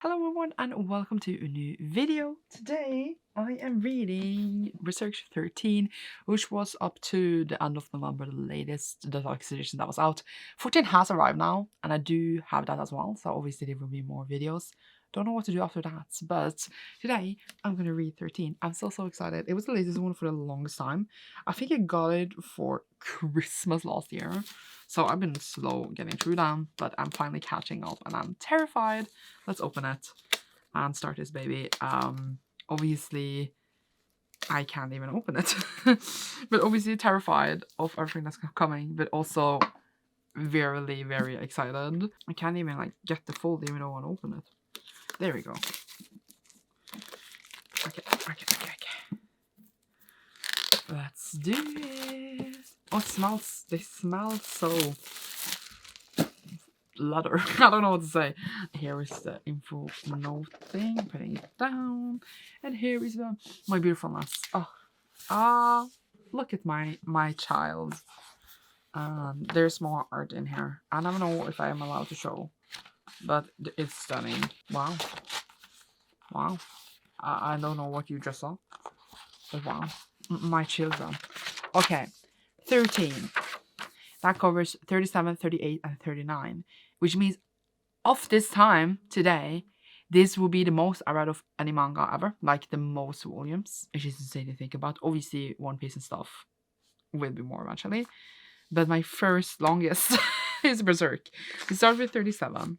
Hello everyone and welcome to a new video. Today I am reading Berserk 13, which was up to the end of November, the latest Deluxe edition that was out. 14 has arrived now and I do have that as well, so obviously there will be more videos. Don't know what to do after that, but today I'm gonna read 13. I'm so excited. It was the latest one for the longest time. I think I got it for Christmas last year, so I've been slow getting through them, but I'm finally catching up and I'm terrified. Let's open it and start this baby. Obviously I can't even open it. But obviously terrified of everything that's coming, but also very excited. I can't even like get the fold even though I want to open it. There we go. Okay. Let's do it. Oh, it smells. They smell so leather. I don't know what to say. Here is the info note thing. Putting it down. And here is my beautifulness. Look at my child. There's more art in here. I don't know if I am allowed to show, but it's stunning. Wow. I don't know what you just saw, but wow. My children. Okay, 13. That covers 37, 38, and 39, which means of this time today, this will be the most I read of any manga ever, like the most volumes, which is insane to think about. Obviously, One Piece and stuff will be more eventually, but my first longest is Berserk. We start with 37.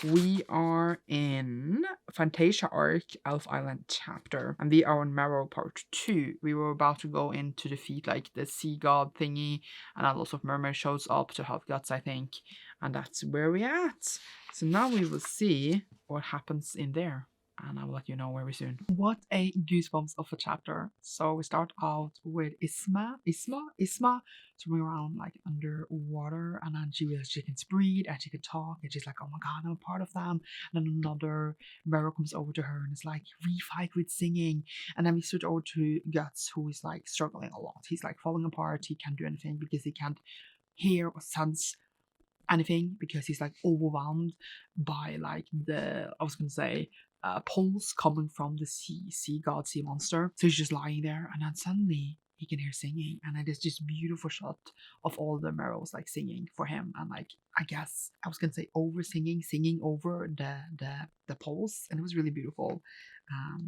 We are in Fantasia arc, Elf Island chapter, and we are on Merrow part 2. We were about to go in to defeat like the sea god thingy, and a lot of mermaid shows up to help Guts, I think, and that's where we're at. So now we will see what happens in there, and I will let you know very soon. What a goosebumps of a chapter. So we start out with Isma swimming around like underwater, and then she realizes she can breathe and she can talk, and she's like, oh my god, I'm a part of them. And then another Merrow comes over to her and is like, we fight with singing. And then we switch over to Guts, who is like struggling a lot. He's like falling apart. He can't do anything because he can't hear or sense anything because he's like overwhelmed by like pulse coming from the sea god, sea monster. So he's just lying there, and then suddenly he can hear singing, and then there's this beautiful shot of all the Merrows like singing for him, and like I guess I was gonna say over singing over the pulse, and it was really beautiful.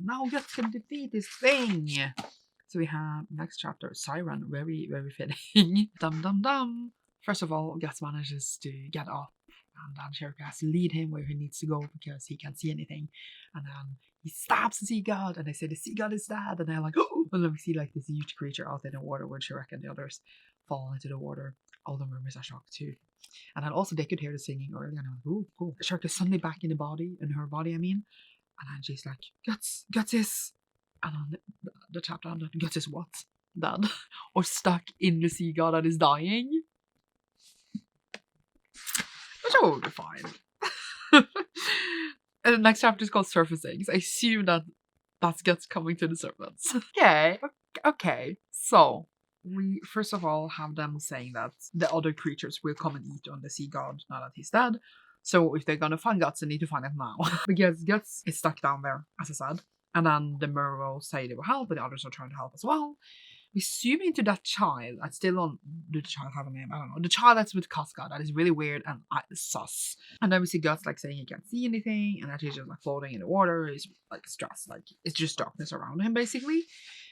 Now Guts can defeat this thing. So we have next chapter, Siren, very fitting. Dum. First of all, Guts manages to get up, and then Sheriff has to lead him where he needs to go because he can't see anything. And then he stabs the sea god, and they say the sea god is dead, and they're like, oh! And then we see like this huge creature out in the water where Sheriff and the others fall into the water. All the mermaids are shocked too. And then also they could hear the singing earlier, and I'm like, oh, cool. Sheriff is suddenly back in her body, and then she's like, Guts is... And then the chapter ended, Guts is what? Dead? Or stuck in the sea god that is dying? Which I will be fine. And the next chapter is called Surfacing. So I assume that's Guts coming to the surface. Okay. So we first of all have them saying that the other creatures will come and eat on the sea god now that he's dead. So if they're gonna find Guts, they need to find it now. Because Guts is stuck down there, as I said. And then the Merrow say they will help, but the others are trying to help as well. We zoom into that child. I still don't. Did the child have a name? I don't know. The child that's with Casca. That is really weird and sus. And then we see Guts like saying he can't see anything, and that he's just like floating in the water. He's like stressed. Like it's just darkness around him basically.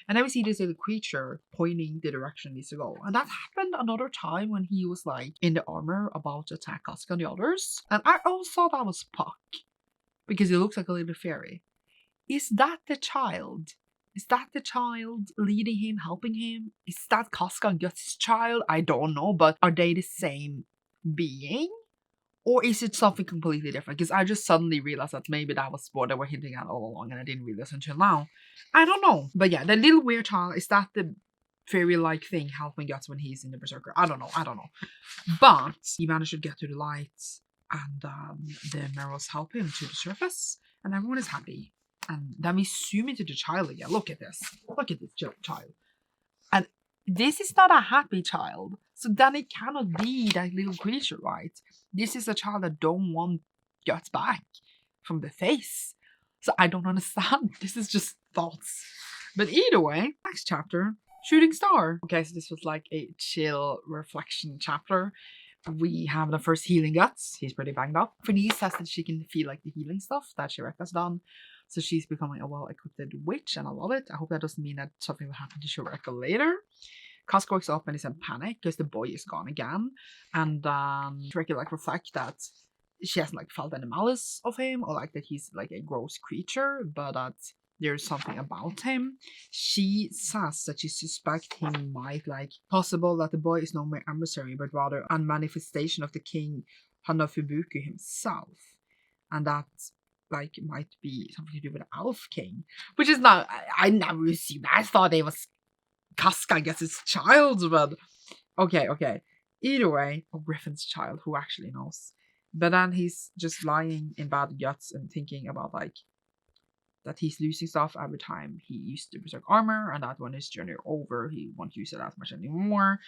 And then we see this little creature pointing the direction he needs to go. And that happened another time when he was like in the armor about to attack Casca and the others. And I also thought that was Puck because he looks like a little fairy. Is that the child? Is that the child leading him, helping him? Is that Casca and Guts' child? I don't know, but are they the same being? Or is it something completely different? Because I just suddenly realized that maybe that was what they were hinting at all along and I didn't realize until now. I don't know. But yeah, the little weird child, is that the fairy-like thing helping Guts when he's in the Berserker? I don't know. But he managed to get to the light, and the Merrows help him to the surface, and everyone is happy. And then we zoom into the child again. Look at this child. And this is not a happy child. So then it cannot be that little creature, right? This is a child that don't want Guts back. from the face. So I don't understand. This is just thoughts. But either way, next chapter, Shooting Star. Okay, so this was like a chill reflection chapter. We have the first healing guts. He's pretty banged up. Fenise says that she can feel like the healing stuff that Shireka's done. So she's becoming a well-equipped witch, and I love it. I hope that doesn't mean that something will happen to Shireka later. Casca wakes up and is in panic because the boy is gone again. And Shireka like reflect that she hasn't like felt any malice of him, or like that he's like a gross creature, but that there's something about him. She says that she suspects he might like possible that the boy is no mere emissary, but rather a manifestation of the king Hanafubuku himself, and that like might be something to do with the Elf King, which is not. I never assumed. I thought it was Casca, I guess, his child, but okay. Either way, or Griffin's child, who actually knows. But then he's just lying in bad guts and thinking about like that he's losing stuff every time he used the Berserk armor, and that when his journey over, he won't use it as much anymore,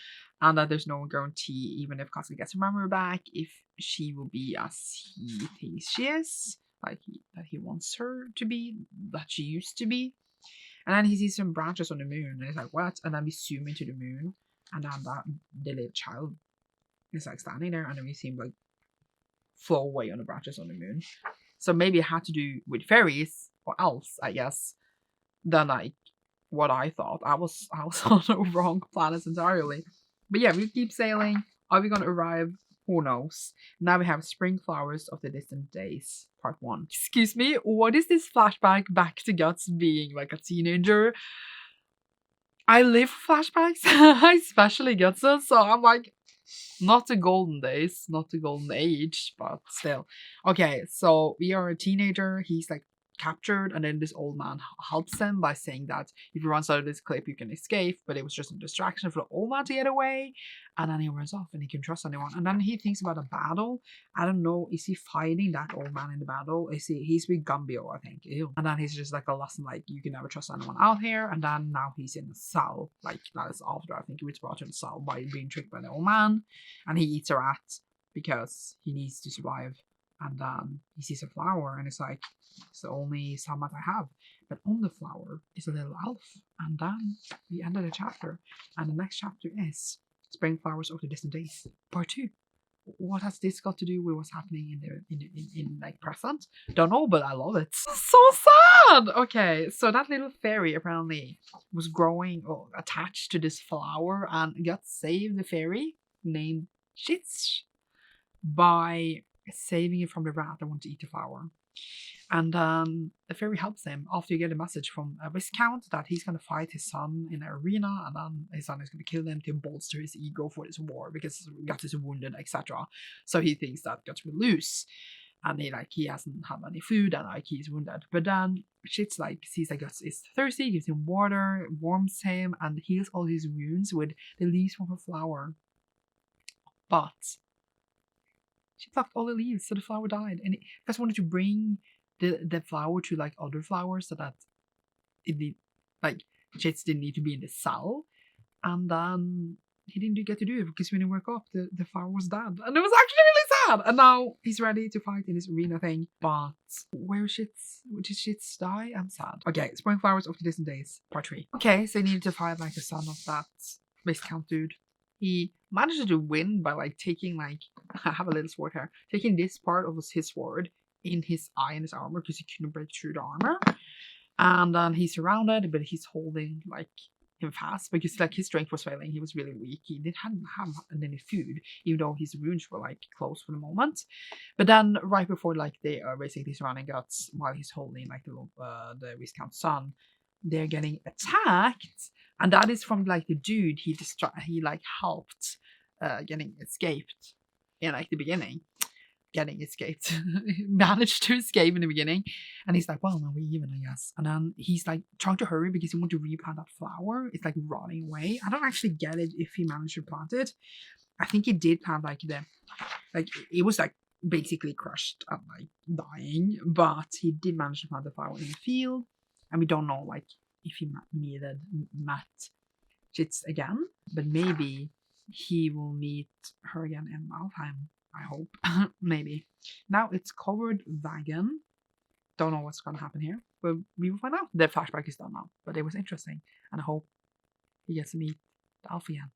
and that there's no guarantee, even if Casca gets her memory back, if she will be as he thinks she is, like that he wants her to be, that she used to be. And then he sees some branches on the moon, and he's like, what? And then we zoom into the moon, and then the little child is like standing there, and then we see him like flow away on the branches on the moon. So maybe it had to do with fairies or elves, I guess, than like what I thought. I was on the wrong planets entirely. But yeah, we keep sailing. Are we gonna arrive? Who knows? Now we have Spring Flowers of the Distant Days, part 1. Excuse me, what is this flashback back to Guts being like a teenager? I live flashbacks, especially Guts, so I'm like, not the golden days, not the golden age, but still. Okay, so we are a teenager. He's like captured, and then this old man helps him by saying that if he runs out of this cliff, you can escape. But it was just a distraction for the old man to get away, and then he runs off, and he can trust anyone. And then he thinks about a battle. I don't know, is he fighting that old man in the battle? He's with Gambio, I think. Ew. And then he's just like a lesson, like you can never trust anyone out here. And then now he's in the cell, like that is after I think he was brought to the cell by being tricked by the old man, and he eats a rat because he needs to survive. And then he sees a flower, and it's like, it's the only sunlight I have. But on the flower is a little elf. And then we ended the chapter. And the next chapter is Spring Flowers of the Distant Days, part 2. What has this got to do with what's happening in like present? Don't know, but I love it. So sad! Okay, so that little fairy apparently was growing or attached to this flower and got saved the fairy named Chitch by saving it from the rat that wanted to eat the flower. And the fairy helps him after you get a message from a Viscount that he's going to fight his son in an arena, and then his son is going to kill him to bolster his ego for this war because Guts is wounded, etc. So he thinks that Guts will lose, and he hasn't had any food, and like he's wounded. But then Shit's like sees that Guts is thirsty, gives him water, warms him, and heals all his wounds with the leaves from a flower. But she plucked all the leaves, so the flower died. And Gus wanted to bring the flower to like other flowers so that Chits didn't need to be in the cell. And then he didn't get to do it because when he woke up, the flower was dead. And it was actually really sad. And now he's ready to fight in this arena thing. But where is Shits? Did Shits die? I'm sad. Okay, Spring Flowers of the Distant Days, part 3. Okay, so he needed to fight like the son of that Viscount dude. He managed to win by like taking like, I have a little sword here, taking this part of his sword in his eye and his armor because he couldn't break through the armor. And then he's surrounded, but he's holding like him fast because like his strength was failing. He was really weak. He hadn't have any food, even though his wounds were like closed for the moment. But then right before like they are basically surrounding Guts while he's holding like the Viscount's son, they're getting attacked. And that is from like the dude he like helped getting escaped in like the beginning. Managed to escape in the beginning. And he's like, well, now we even, I guess. And then he's like trying to hurry because he wants to replant that flower. It's like rotting away. I don't actually get it if he managed to plant it. I think he did plant like it was like basically crushed and like dying, but he did manage to plant the flower in the field. And we don't know like if he met Chits again, but maybe he will meet her again in Elfhelm. I hope. Maybe. Now it's covered Wagon. Don't know what's gonna happen here, but we will find out. The flashback is done now, but it was interesting, and I hope he gets to meet the Elfhelm.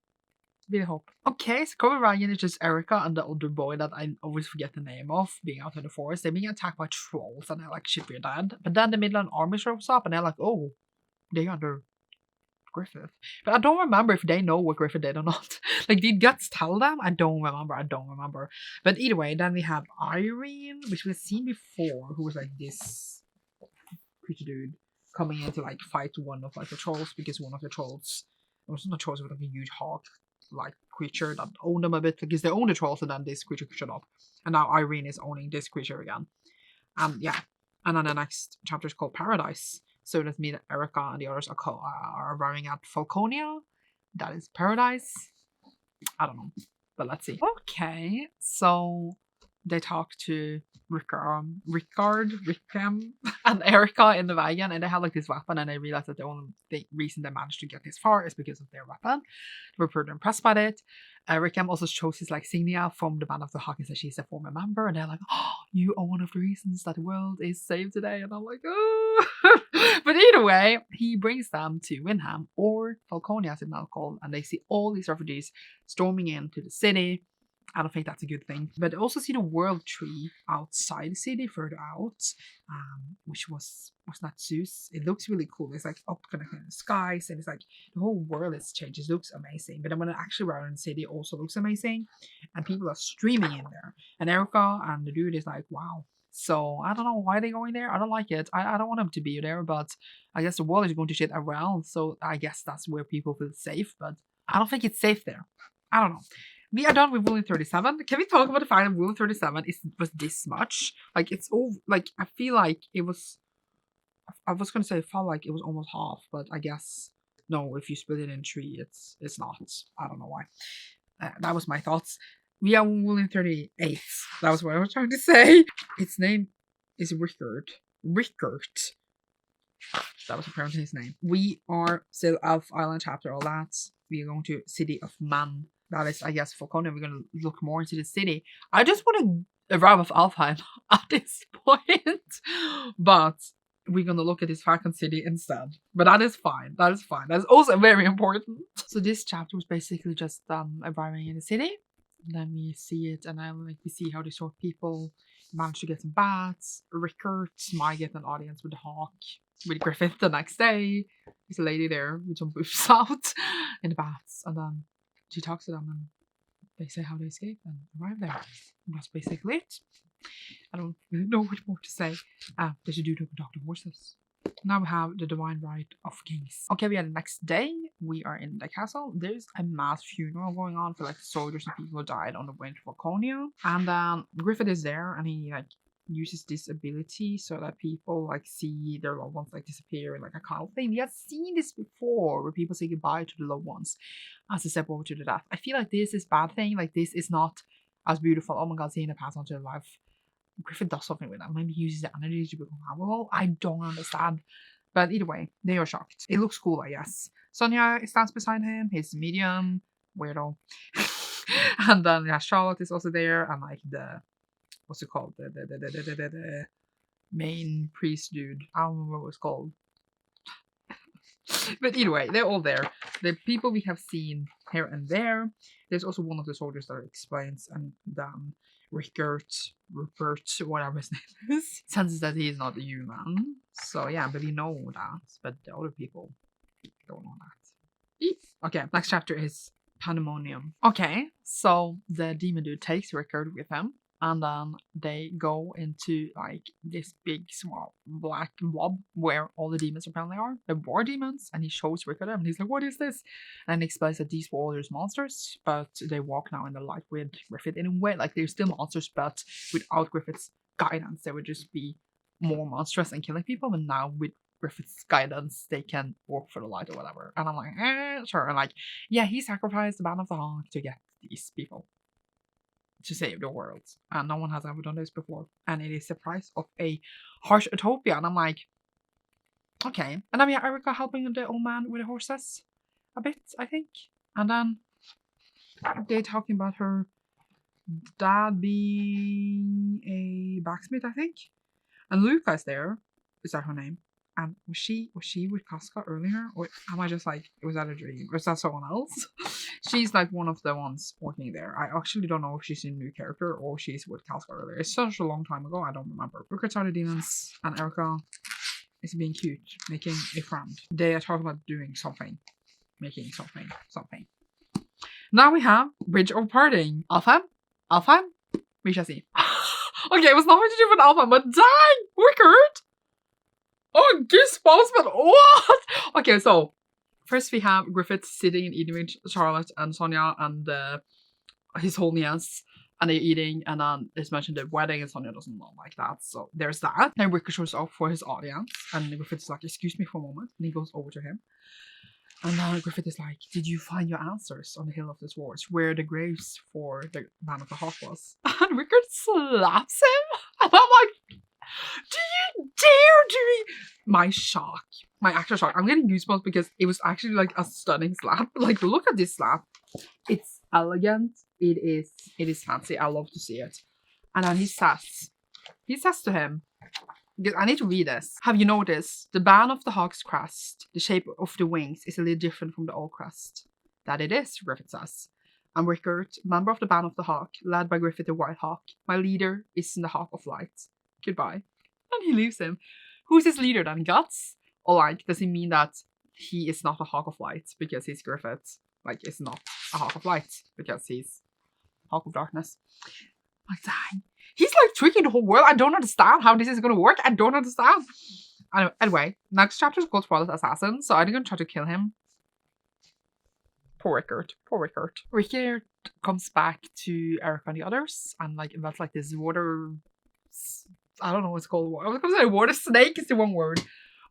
Really hope. Okay, so Kobe Ryan is just Erica and the older boy that I always forget the name of, being out in the forest. They're being attacked by trolls, and they're like, shit, we're dead. But then the Midland army shows up, and they're like, oh, they're under Griffith. But I don't remember if they know what Griffith did or not. Like, did Guts tell them? I don't remember. But either way, then we have Irene, which we've seen before, who was like this creature dude coming in to like fight one of like the trolls, because one of the trolls, it wasn't a trolls, it was like a huge hawk like creature that owned them a bit, because they owned the trolls, and then this creature showed up, and now Irene is owning this creature again. Yeah, and then the next chapter is called Paradise. So that means Erica and the others are arriving at Falconia. That is Paradise. I don't know, but let's see. Okay, so they talk to Rickard, and Erica in the wagon, and they have like this weapon, and they realize that the only reason they managed to get this far is because of their weapon. They were pretty impressed by it. Rickham also shows his like signia from the Band of the Hawk and says she's a former member, and they're like, oh, you are one of the reasons that the world is saved today, and I'm like, oh. But either way, he brings them to Windham, or Falconia as it's now called, and they see all these refugees storming into the city. I don't think that's a good thing. But also see the world tree outside the city, further out, which was not Zeus. It looks really cool. It's like up kind of in the skies, and it's like the whole world is changed. It looks amazing. But then when it actually around in the city, it also looks amazing, and people are streaming in there. And Erica and the dude is like, wow. So I don't know why they're going there. I don't like it. I don't want them to be there, but I guess the world is going to shit around. So I guess that's where people feel safe. But I don't think it's safe there. I don't know. We are done with Rule 37. Can we talk about the fact that Rule 37 was this much? Like, it's all, like, I feel like it was, I was going to say it felt like it was almost half, but I guess, no, if you split it in 3, it's not. I don't know why. That was my thoughts. We are Rule 38. That was what I was trying to say. Its name is Rickard. That was apparently his name. We are still Elf Island chapter, all that. We are going to City of Man. That is, I guess, Falconia. We're going to look more into the city. I just want to arrive off Elfhelm at this point. But we're going to look at this Falcon City instead. But that is fine. That is fine. That is also very important. So this chapter was basically just arriving in the city. And then we see it, and then like we see how these sort of people manage to get some bats. Rickard might get an audience with the Hawk, with Griffith the next day. There's a lady there with some boobs out in the bats, and then she talks to them, and they say how they escape and arrive there. And that's basically it. I don't really know what more to say. They should do to talk to horses. Now we have the divine right of kings. Okay, we are the next day. We are in the castle. There's a mass funeral going on for like soldiers and people who died on the way to Falconia. And Griffith is there, and he like uses this ability so that people like see their loved ones like disappear in like a cloud thing. We have seen this before, where people say goodbye to the loved ones as they step over to the death. I feel like this is bad thing. Like, this is not as beautiful. Oh my god, seeing it pass on to life. Griffith does something with that. Maybe he uses the energy to become powerful. I don't understand. But either way, they are shocked. It looks cool, I guess. Sonia stands beside him. He's medium. Weirdo. And then yeah, Charlotte is also there. And like the, what's it called? The main priest dude. I don't remember what it's called. But either way, they're all there. The people we have seen here and there. There's also one of the soldiers that explains, and then Rupert, whatever his name is, senses that he is not a human. So yeah, but we know that. But the other people don't know that. Okay, next chapter is Pandemonium. Okay, so the demon dude takes Rickard with him, and then they go into like this big small black blob where all the demons apparently are. They're war demons, and he shows Rickard them, and he's like, what is this? And he explains that these were all those monsters, but they walk now in the light with Griffith in a way. Like, they're still monsters, but without Griffith's guidance, they would just be more monstrous and killing people. But now with Griffith's guidance, they can walk for the light or whatever. And I'm like, sure. And like, yeah, he sacrificed the Band of the Hawk to get these people to save the world, and no one has ever done this before, and it is the price of a harsh utopia. And I'm like, okay. And then we have Erica helping the old man with the horses a bit, I think, and then they're talking about her dad being a blacksmith, I think, And Luca is there. Is that her name? And was she with Casca earlier? Or am I just like, was that a dream? Or is that someone else? She's like one of the ones working there. I actually don't know if she's a new character or she's with Casca earlier. It's such a long time ago, I don't remember. Rickard's are the demons, and Erica is being cute, making a friend. They are talking about doing something. Making something. Now we have Bridge of Parting. Elfhelm? We shall see. Okay, it was nothing to do with Elfhelm, but dang! Rickard! Oh, goosebumps, but what? Okay, so first we have Griffith sitting and eating with Charlotte and Sonia and his whole niece, and they're eating, and then it's mentioned the wedding, and Sonia doesn't know like that, so there's that. Then Rickard shows up for his audience, and Griffith is like, excuse me for a moment, and he goes over to him. And then Griffith is like, did you find your answers on the Hill of the Swords, where the graves for the Man of the Hawk was? And Rickard slaps him, and I'm like, do you dare do me? My actual shock. I'm getting goosebumps because it was actually like a stunning slap. Like, look at this slap. It's elegant. It is fancy. I love to see it. And then he says to him, because I need to read this. Have you noticed the band of the hawk's crest, the shape of the wings is a little different from the old crest? That it is, Griffith says. I'm Rickard, member of the band of the hawk, led by Griffith the White Hawk. My leader is in the Hawk of Light. Goodbye. And he leaves him. Who's his leader then? Guts? Or like, does he mean that he is not a Hawk of Light because he's Griffith? Like, is not a Hawk of Light because he's Hawk of Darkness? Like, dang. He's like tricking the whole world. I don't understand how this is going to work. I don't understand. Anyway, next chapter is called Twilight Assassin, so I'm going to try to kill him. Poor Rickard. Rickard comes back to Erica and the others, and like that's like this water. I don't know what it's called. I was going to say water snake is the one word.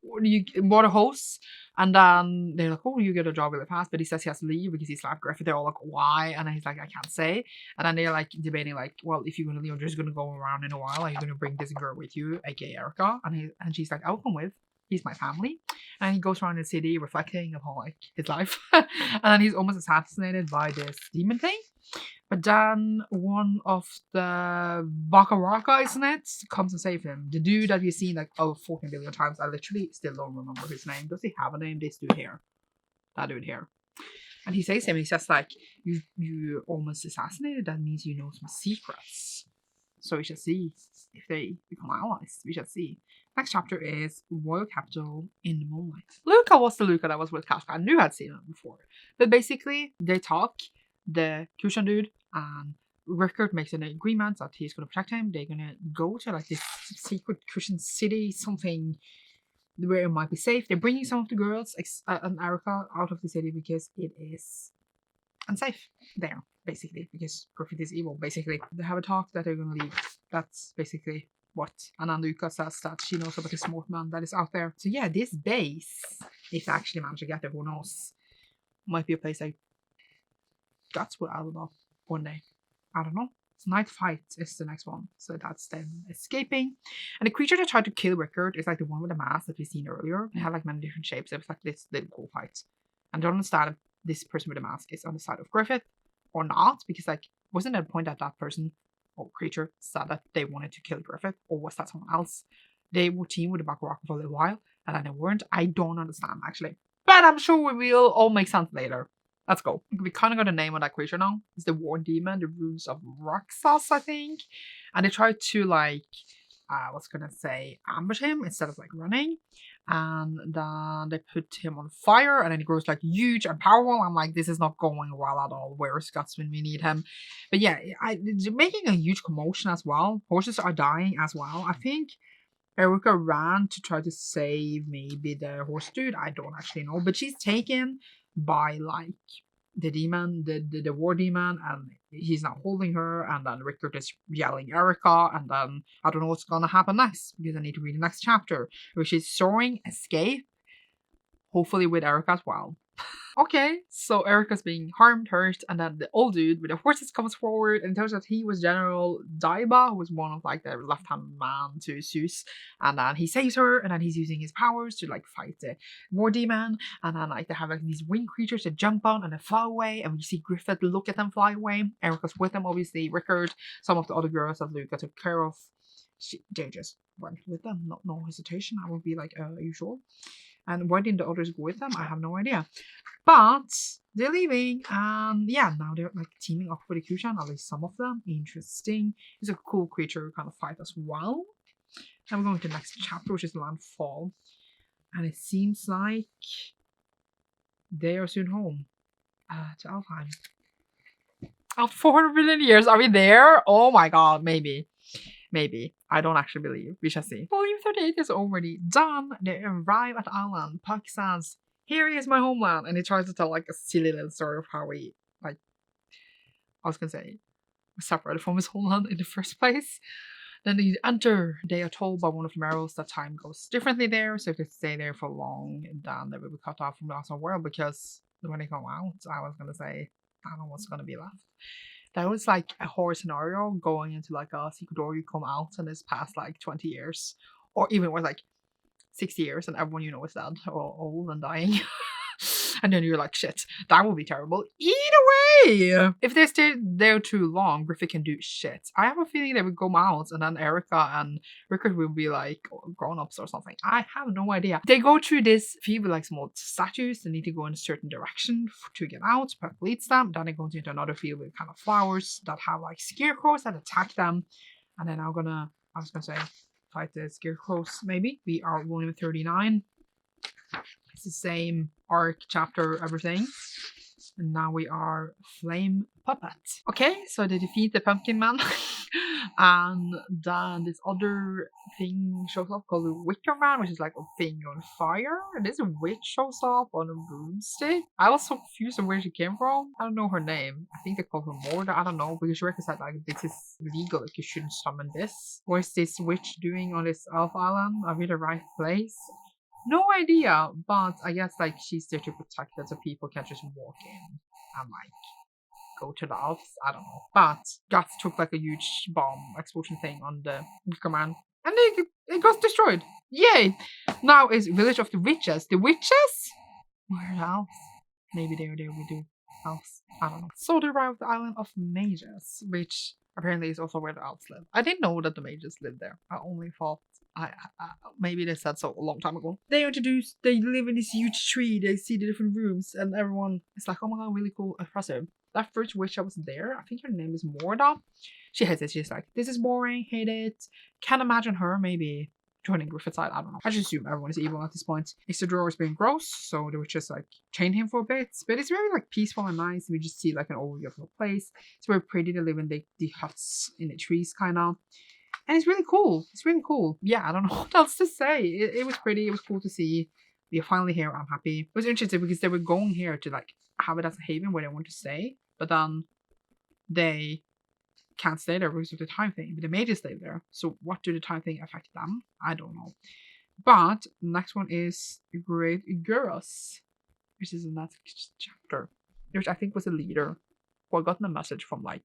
Water hose. And then they're like, oh, you get a job really fast. But he says he has to leave because he slapped Griffith. They're all like, why? And then he's like, I can't say. And then they're like debating, like, well, if you're going to leave, you're just going to go around in a while. Are you going to bring this girl with you, aka Erica? And she's like, I'll come with. He's my family. And he goes around the city reflecting upon like his life. And then he's almost assassinated by this demon thing. But then one of the Bakaraka, isn't it, comes and saves him. The dude that we've seen like 14 billion times. I literally still don't remember his name. Does he have a name? This dude here. That dude here. And he says him, he says like, you almost assassinated, that means you know some secrets. So we shall see if they become allies. We shall see. Next chapter is Royal Captial in the Moonlight. Luca was the Luca that was with Casca. I knew I'd seen him before. But basically, they talk, the Kushan dude, and Rickard makes an agreement that he's going to protect him. They're going to go to like this secret Kushan city, something where it might be safe. They're bringing some of the girls and Erica out of the city because it is unsafe there, basically, because Griffith is evil, basically. They have a talk that they're going to leave. That's basically what. And then Luca says that she knows about the smart man that is out there. So yeah, this base, if they actually manage to get there, who knows, might be a place like Guts will, I don't know, one day. I don't know. Night Fight is the next one. So that's them escaping. And the creature that tried to kill Rickard is like the one with the mask that we've seen earlier. It had like many different shapes. It was like this little cool fight. And I don't understand if this person with the mask is on the side of Griffith or not. Because like, wasn't there a point that that person or creature said that they wanted to kill Griffith? Or was that someone else? They were teamed with the Bakaraka for a little while. And then they weren't. I don't understand actually. But I'm sure we will all make sense later. Let's go. We kind of got a name on that creature now. It's the War Demon, the Runes of Roxas, I think. And they tried to like, ambush him instead of like running. And then they put him on fire, and then he grows like huge and powerful. I'm like, this is not going well at all. Where's Guts when we need him? But yeah, they're making a huge commotion as well. Horses are dying as well. I think Erica ran to try to save maybe the horse dude. I don't actually know. But she's taken by like the demon, the war demon, and he's not holding her, and then Rickard is yelling Erica, and then I don't know what's gonna happen next because I need to read the next chapter, which is Soaring Escape, hopefully with Erica as well. Okay, so Erica's being harmed, hurt, and then the old dude with the horses comes forward and tells us he was General Daiba, who was one of like the left-hand man to Zeus, and then he saves her, and then he's using his powers to like fight the war demon, and then like they have like these winged creatures that jump on and they fly away, and we see Griffith look at them fly away. Erica's with them, obviously, Rickard, some of the other girls that Luca took care of. they just went with them, no hesitation. I would be like, are you sure? And why didn't the others go with them? I have no idea. But they're leaving, and yeah, now they're like teaming up with the Q-Chan, at least some of them. Interesting. It's a cool creature kind of fight as well. Now we're going to the next chapter, which is Landfall. And it seems like they are soon home to Elfhelm. After 400 million years, are we there? Oh my god, maybe. Maybe. I don't actually believe. We shall see. Volume 38 is already done. They arrive at the island. Puck says, here is my homeland. And he tries to tell like a silly little story of how he, like, I was gonna say, was separated from his homeland in the first place. Then they enter. They are told by one of the Merrows that time goes differently there. So if they stay there for long, then they will be cut off from the outside world, because when they come out, I was gonna say, I don't know what's gonna be left. That was like a horror scenario going into like a secret door. You come out and it's past like 20 years, or even with like 60 years, and everyone you know is dead or old and dying. And then you're like, shit, that would be terrible. Either way, if they stay there too long, Griffith can do shit. I have a feeling they would go out, and then Erica and Rickard will be like grown-ups or something. I have no idea. They go through this field with like small statues. They need to go in a certain direction to get out. Puck leads them. Then they go into another field with kind of flowers that have like scarecrows that attack them. And then I was gonna say, fight the scarecrows maybe. We are volume 39. It's the same arc, chapter, everything. And now we are Flame Puppet. Okay, so they defeat the Pumpkin Man. And then this other thing shows up called the Wicker Man, which is like a thing on fire. And this witch shows up on a broomstick. I was so confused on where she came from. I don't know her name. I think they call her Morda. I don't know, because Rick said like this is legal, like you shouldn't summon this. What is this witch doing on this elf island? Are we the right place? No idea, but I guess like she's there to protect it so people can't just walk in and like go to the Alps. I don't know. But Guts took like a huge bomb explosion thing on the Wicker Man, and it got destroyed. Yay! Now is Village of the Witches. The witches? Where are the elves? Maybe they were there with the elves. I don't know. So they arrived at the island of Mages, which apparently is also where the elves live. I didn't know that the mages lived there. I only thought maybe they said so a long time ago. They live in this huge tree. They see the different rooms, and everyone is like, oh my god, really cool, impressive. That first witch that was there, I think her name is Morda. She hates it. She's like, this is boring, hate it. Can't imagine her maybe joining Griffith's side. I don't know. I just assume everyone is evil at this point. Isidore is being gross, so they would just like chain him for a bit. But it's very like peaceful and nice. We just see like an overview of the place. It's very pretty. They live in the huts in the trees, kind of. And it's really cool. It's really cool. Yeah, I don't know what else to say. It was pretty. It was cool to see. We are finally here. I'm happy. It was interesting because they were going here to like have it as a haven where they want to stay. But then they can't stay there because of the time thing. But the mages stay there. So what do the time thing affect them? I don't know. But next one is Great Gurus, which is in that chapter. Which I think was a leader who had gotten a message from like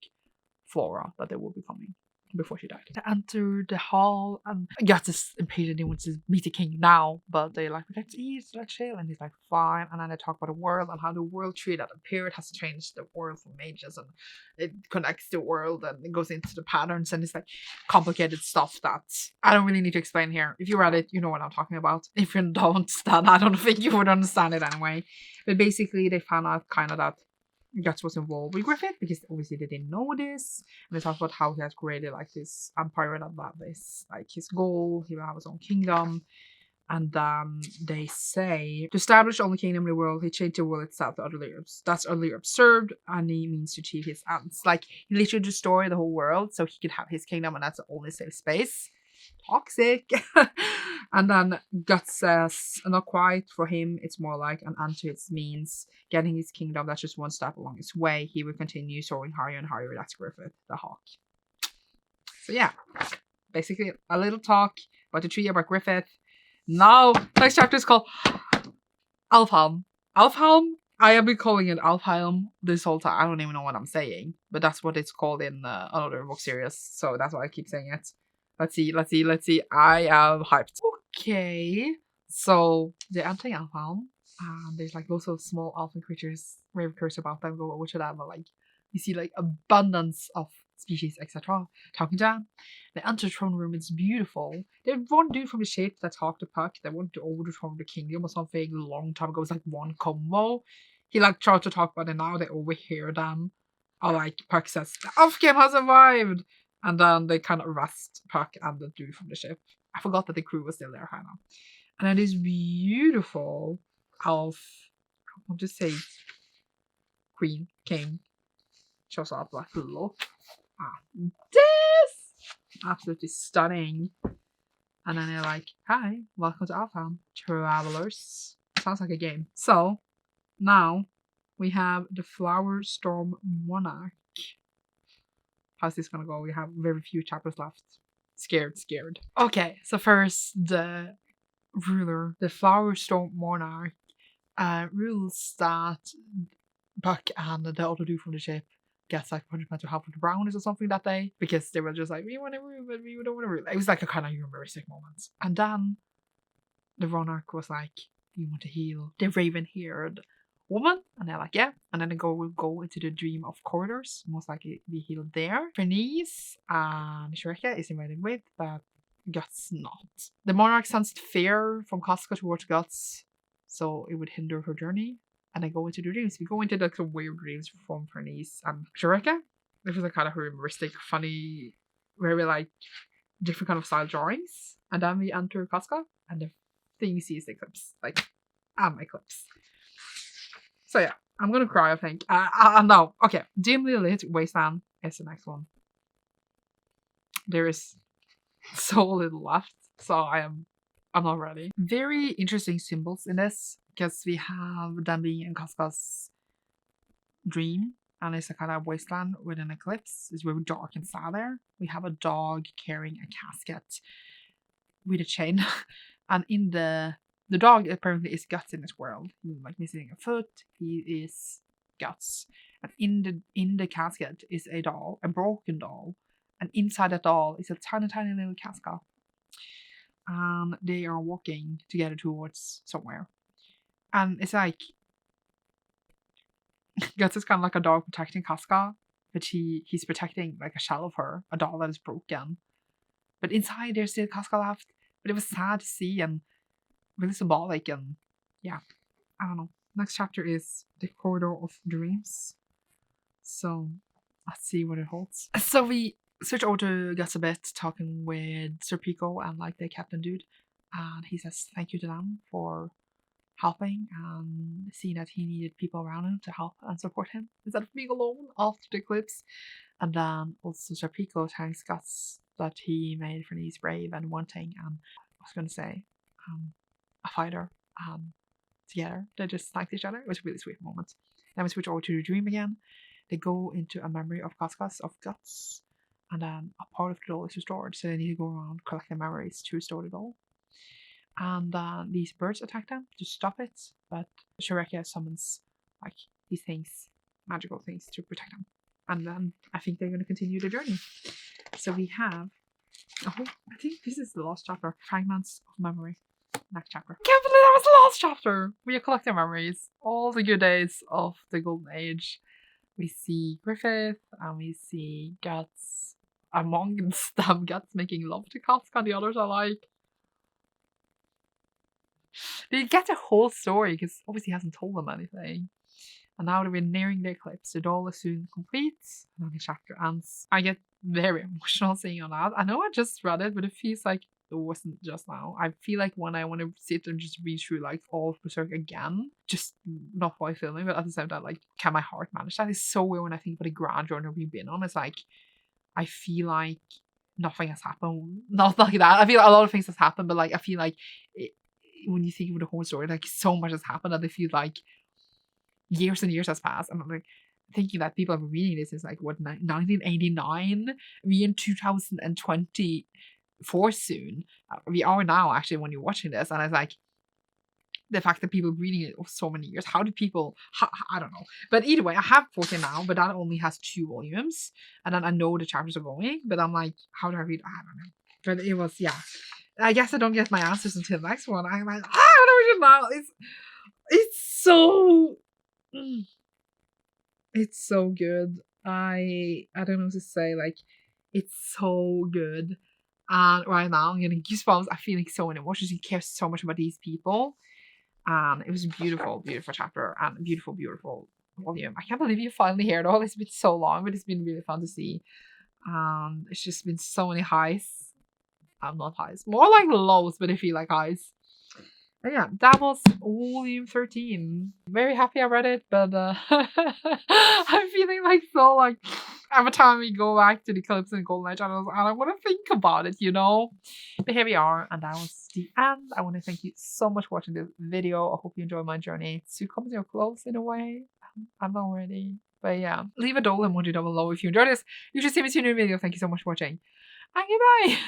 Flora that they will be coming before she died. They enter the hall and Guts is impatient. He wants to meet the king now, but they're like, let's eat, let's chill, and he's like, fine. And then they talk about the world and how the world tree that appeared has changed the world for mages, and it connects the world and it goes into the patterns, and it's like complicated stuff that I don't really need to explain here. If you read it, you know what I'm talking about. If you don't, then I don't think you would understand it anyway. But basically they found out kind of that Guts was involved with Griffith because obviously they didn't know this, and they talk about how he has created like this empire that is like his goal. He will have his own kingdom, and they say to establish the only kingdom in the world, he changed the world itself to that's utterly absurd, and he means to achieve his ends. Like he literally destroyed the whole world so he could have his kingdom, and that's the only safe space. Toxic. And then Guts says, not quite for him, it's more like an end to its means. Getting his kingdom, that's just one step along his way. He will continue soaring higher and higher. That's Griffith, the hawk. So yeah, basically a little talk about the tree about Griffith. Now, next chapter is called Elfhelm. Elfhelm? I have been calling it Elfhelm this whole time. I don't even know what I'm saying, but that's what it's called in another book series. So that's why I keep saying it. Let's see. I am hyped. Okay. So they're entering Elfhelm, and there's like lots of small elfin creatures. Very curious about them. Go over to them, but like you see like abundance of species, etc. talking to them. They enter the throne room. It's beautiful. There's one dude from the ship that talked to Puck that wanted to overthrow the kingdom or something a long time ago. It was like one combo. He like tried to talk about it now. They overhear them. Or like Puck says, the Elfhelm has survived! And then they kind of arrest Puck and the dude from the ship. I forgot that the crew was still there, kind of. And then this beautiful elf, I want to say queen, king, shows up like, look at this! Absolutely stunning. And then they're like, hi, welcome to Elfhelm, travelers. Sounds like a game. So, now we have the Flower Storm Monarch. How's this gonna go? We have very few chapters left. Scared. Okay, so first, the ruler, the Flower Storm Monarch, rules that Buck and the other dude from the ship gets like 100 mental health with the brownies or something that day, because they were just like, we want to rule, but we don't want to rule. It was like a kind of humoristic moment. And then the Monarch was like, do you want to heal the raven-haired woman? And they're like, yeah. And then will go into the dream of corridors, most likely be healed there. Bernice and Shreka is invited with, but Guts not. The Monarch sensed fear from Casca towards Guts, so it would hinder her journey. And I go into the dreams. We go into like some weird dreams from Bernice and Shreka. This was a kind of humoristic, funny, very like different kind of style drawings. And then we enter Casca, and the thing we see is the eclipse. Like, my eclipse. So yeah, I'm gonna cry, I think. No. Okay, Dimly Lit Wasteland is the next one. There is so little left, so I'm not ready. Very interesting symbols in this, because we have them being in Casca's dream, and it's a kind of wasteland with an eclipse. It's very dark and sad there. We have a dog carrying a casket with a chain, and in the dog apparently is Guts in this world. He's like missing a foot. He is Guts, and in the casket is a doll, a broken doll, and inside that doll is a tiny little Casca. And they are walking together towards somewhere, and it's like Guts is kind of like a dog protecting Casca, but he's protecting like a shell of her, a doll that is broken. But inside there's still Casca left. But it was sad to see and really symbolic, and yeah, I don't know. Next chapter is the Corridor of Dreams. So let's see what it holds. So we switch over to Guts a bit, talking with Sir Pico and like the captain dude, and he says thank you to them for helping and seeing that he needed people around him to help and support him instead of being alone after the eclipse. And then also Sir Pico thanks Guts that he made Bernice brave and wanting, and I was gonna say a fighter, together. They just thanked each other. It was a really sweet moment. Then we switch over to the dream again. They go into a memory of Casca's of Guts, and then a part of the doll is restored, so they need to go around collecting memories to restore the doll. And these birds attack them to stop it, but Shreka summons like these things, magical things, to protect them. And then I think they're going to continue the journey. So we have, I think this is the last chapter, Fragments of Memory. Next chapter. Can't believe that was the last chapter! We are collecting memories, all the good days of the Golden Age. We see Griffith, and we see Guts. Amongst them, Guts making love to Casca, and the others are like, they get the whole story, because obviously he hasn't told them anything. And now that we're nearing the eclipse, the doll is soon complete, and then the chapter ends. I get very emotional seeing all that. I know I just read it, but it feels like it wasn't just now. I feel like when I want to sit and just read through like all of Berserk again, just not while filming, but at the same time, like, can my heart manage that? It's so weird when I think about the grand journey we've been on. It's like, I feel like nothing has happened. Not like that. I feel like a lot of things has happened, but like, I feel like when you think of the whole story, like, so much has happened that I feel like years and years has passed. And I'm like thinking that people are reading this is like, what, 1989? We in 2024 soon. We are now, actually, when you're watching this. And it's like, the fact that people reading it for so many years, how do people, I don't know. But either way, I have 14 now, but that only has 2 volumes. And then I know the chapters are going, but I'm like, how do I read? I don't know. But it was, yeah. I guess I don't get my answers until the next one. I'm like, I don't know. It's so good. I don't know what to say. Like, it's so good. And right now I'm getting goosebumps. I'm feeling so many emotions. You care so much about these people. And it was a beautiful, beautiful chapter and a beautiful, beautiful volume. I can't believe you finally heard it all. It's been so long, but it's been really fun to see. It's just been so many highs. I'm not highs. More like lows, but I feel like highs. And yeah, that was volume 13. Very happy I read it, but I'm feeling like so like every time we go back to the Eclipse and Golden Age channels, I don't want to think about it, you know? But here we are, and that was the end. I want to thank you so much for watching this video. I hope you enjoyed my journey to come to your close in a way. I'm not ready. But yeah, leave a dollar emoji down below if you enjoyed this. You should see me soon in a video. Thank you so much for watching. And goodbye!